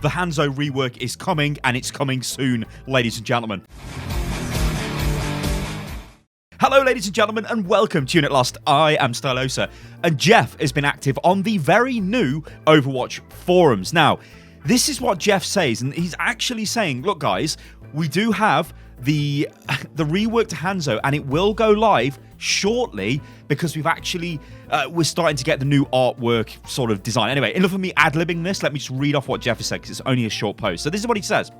The Hanzo rework is coming, and it's coming soon, ladies and gentlemen. Hello, ladies and gentlemen, and welcome to Unit Lost. I am Stylosa, and Jeff has been active on the very new Overwatch forums. Now, this is what Jeff says, and he's actually saying, look, guys, we do have the rework to Hanzo, and it will go live shortly because we've actually we're starting to get the new artwork sort of design. Anyway, enough of me ad-libbing this. Let me just read off what Jeff has said because it's only a short post. So this is what he says.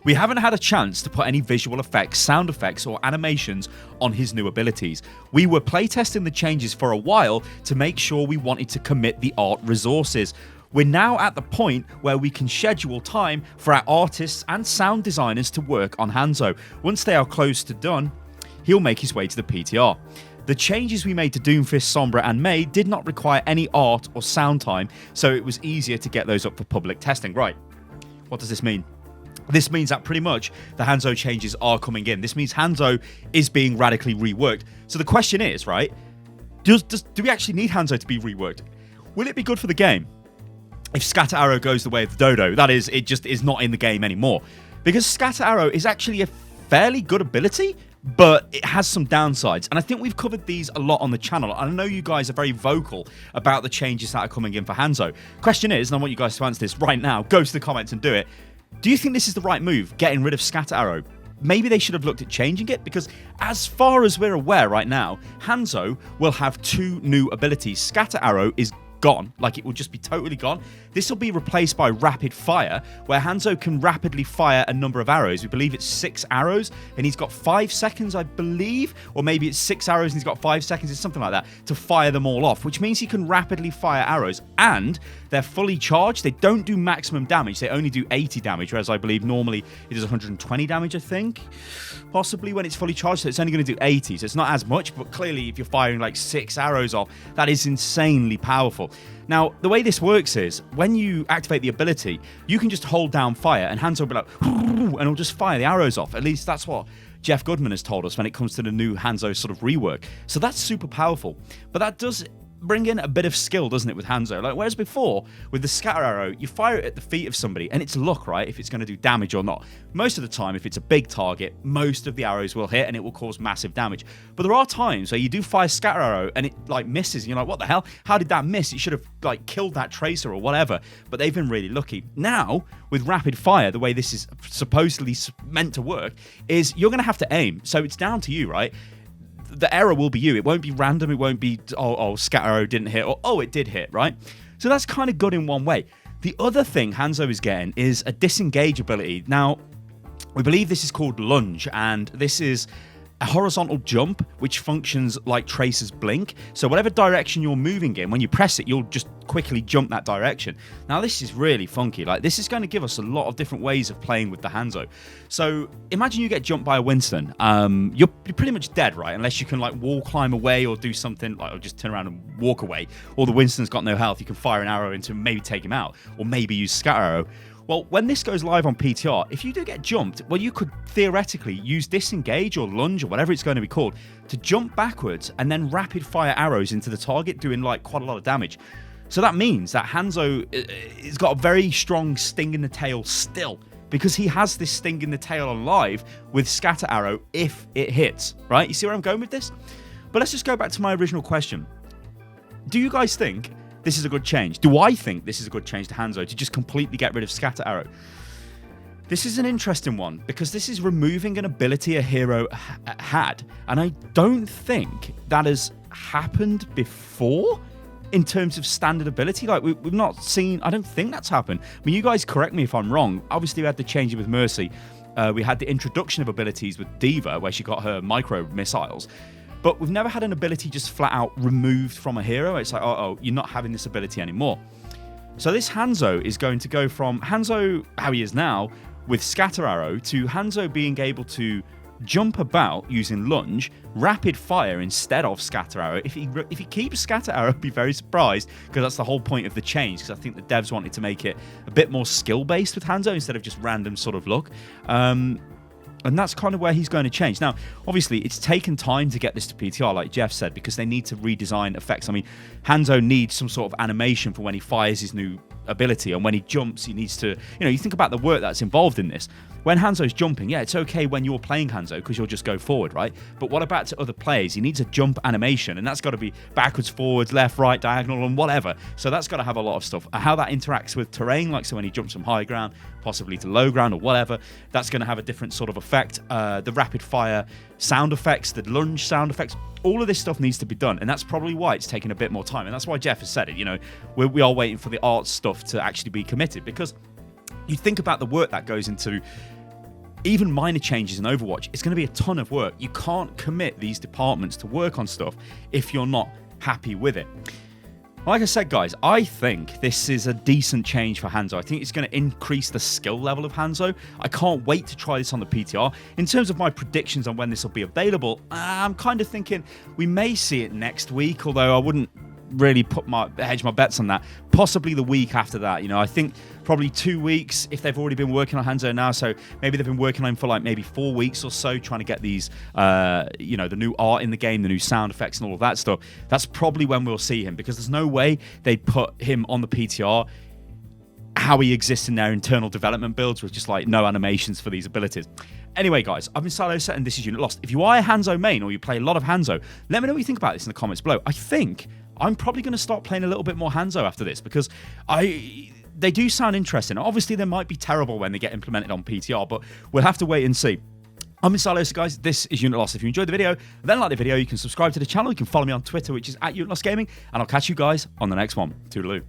We haven't had a chance to put any visual effects, sound effects, or animations on his new abilities. We were playtesting the changes for a while to make sure we wanted to commit the art resources. We're now at the point where we can schedule time for our artists and sound designers to work on Hanzo. Once they are close to done, he'll make his way to the PTR. The changes we made to Doomfist, Sombra, and May did not require any art or sound time, so it was easier to get those up for public testing. Right, what does this mean? This means that pretty much the Hanzo changes are coming in. This means Hanzo is being radically reworked. So the question is, right, do we actually need Hanzo to be reworked? Will it be good for the game if Scatter Arrow goes the way of the Dodo? That is, it just is not in the game anymore. Because Scatter Arrow is actually a fairly good ability, but it has some downsides. And I think we've covered these a lot on the channel. I know you guys are very vocal about the changes that are coming in for Hanzo. Question is, and I want you guys to answer this right now, go to the comments and do it. Do you think this is the right move, getting rid of Scatter Arrow? Maybe they should have looked at changing it, because as far as we're aware right now, Hanzo will have two new abilities. Scatter Arrow is gone, like it will just be totally gone. This will be replaced by Rapid Fire, where Hanzo can rapidly fire a number of arrows. We believe it's 6 arrows, and he's got 5 seconds, I believe, or maybe it's 6 arrows and he's got 5 seconds, it's something like that, to fire them all off, which means he can rapidly fire arrows, and they're fully charged. They don't do maximum damage, they only do 80 damage, whereas I believe normally it does 120 damage, I think, possibly when it's fully charged, so it's only going to do 80, so it's not as much, but clearly if you're firing like 6 arrows off, that is insanely powerful. Now, the way this works is, when you activate the ability, you can just hold down fire, and Hanzo will be like, and it'll just fire the arrows off. At least that's what Jeff Goodman has told us when it comes to the new Hanzo sort of rework. So that's super powerful. But that does bring in a bit of skill, doesn't it, with Hanzo? Like, whereas before, with the Scatter Arrow, you fire it at the feet of somebody, and it's luck, right, if it's going to do damage or not. Most of the time, if it's a big target, most of the arrows will hit, and it will cause massive damage. But there are times where you do fire Scatter Arrow, and it, like, misses, and you're like, what the hell? How did that miss? It should have, like, killed that Tracer or whatever. But they've been really lucky. Now, with Rapid Fire, the way this is supposedly meant to work, is you're going to have to aim. So it's down to you, right? The error will be you. It won't be random. It won't be, oh, Scatter Arrow didn't hit, or, oh, it did hit, right? So that's kind of good in one way. The other thing Hanzo is getting is a disengage ability. Now, we believe this is called Lunge, and this is a horizontal jump which functions like Tracer's blink. So whatever direction you're moving in, when you press it, you'll just quickly jump that direction. Now this is really funky. Like, this is going to give us a lot of different ways of playing with the Hanzo. So imagine you get jumped by a Winston. You're pretty much dead, right? Unless you can like wall climb away or do something like, or just turn around and walk away. Or the Winston's got no health. You can fire an arrow into maybe take him out, or maybe use Scatter Arrow. Well, when this goes live on PTR, if you do get jumped, well, you could theoretically use Disengage or Lunge or whatever it's going to be called to jump backwards and then rapid fire arrows into the target, doing like quite a lot of damage. So that means that Hanzo has got a very strong sting in the tail still, because he has this sting in the tail on live with Scatter Arrow if it hits, right? You see where I'm going with this? But let's just go back to my original question. Do you guys think this is a good change? Do I think this is a good change to Hanzo, to just completely get rid of Scatter Arrow? This is an interesting one, because this is removing an ability a hero had, and I don't think that has happened before in terms of standard ability. Like, we've not seen, I don't think that's happened. I mean, you guys correct me if I'm wrong. Obviously, we had the change with Mercy. We had the introduction of abilities with D.Va, where she got her micro missiles. But we've never had an ability just flat out removed from a hero. It's like, oh, you're not having this ability anymore. So this Hanzo is going to go from Hanzo, how he is now, with Scatter Arrow, to Hanzo being able to jump about using Lunge, rapid fire instead of Scatter Arrow. If he keeps Scatter Arrow, I'd be very surprised, because that's the whole point of the change, because I think the devs wanted to make it a bit more skill-based with Hanzo instead of just random sort of luck. And that's kind of where he's going to change. Now, obviously, it's taken time to get this to PTR, like Jeff said, because they need to redesign effects. I mean, Hanzo needs some sort of animation for when he fires his new ability, and when he jumps, he needs to, you think about the work that's involved in this. When Hanzo's jumping, yeah, it's okay when you're playing Hanzo because you'll just go forward, right? But what about to other players? He needs a jump animation, and that's got to be backwards, forwards, left, right, diagonal, and whatever. So that's got to have a lot of stuff. How that interacts with terrain, like so when he jumps from high ground, possibly to low ground or whatever, that's going to have a different sort of effect. The rapid fire sound effects, the lunge sound effects, all of this stuff needs to be done, and that's probably why it's taking a bit more time. And that's why Jeff has said it. We are waiting for the art stuff to actually be committed, because you think about the work that goes into even minor changes in Overwatch. It's going to be a ton of work. You can't commit these departments to work on stuff if you're not happy with it. Like I said, guys, I think this is a decent change for Hanzo. I think it's going to increase the skill level of Hanzo. I can't wait to try this on the PTR. In terms of my predictions on when this will be available, I'm kind of thinking we may see it next week, although I wouldn't really hedge my bets on that. Possibly the week after that. I think probably 2 weeks if they've already been working on Hanzo now. So maybe they've been working on him for like maybe 4 weeks or so, trying to get these, the new art in the game, the new sound effects and all of that stuff. That's probably when we'll see him, because there's no way they put him on the PTR how he exists in their internal development builds with just like no animations for these abilities. Anyway, guys, I've been Stylosa, and this is Unit Lost. If you are a Hanzo main or you play a lot of Hanzo, let me know what you think about this in the comments below. I think I'm probably going to start playing a little bit more Hanzo after this, because they do sound interesting. Obviously, they might be terrible when they get implemented on PTR, but we'll have to wait and see. I'm Stylosa, guys. This is Unit Lost. If you enjoyed the video, then like the video. You can subscribe to the channel. You can follow me on Twitter, which is @UnitLostGaming, and I'll catch you guys on the next one. Toodaloo.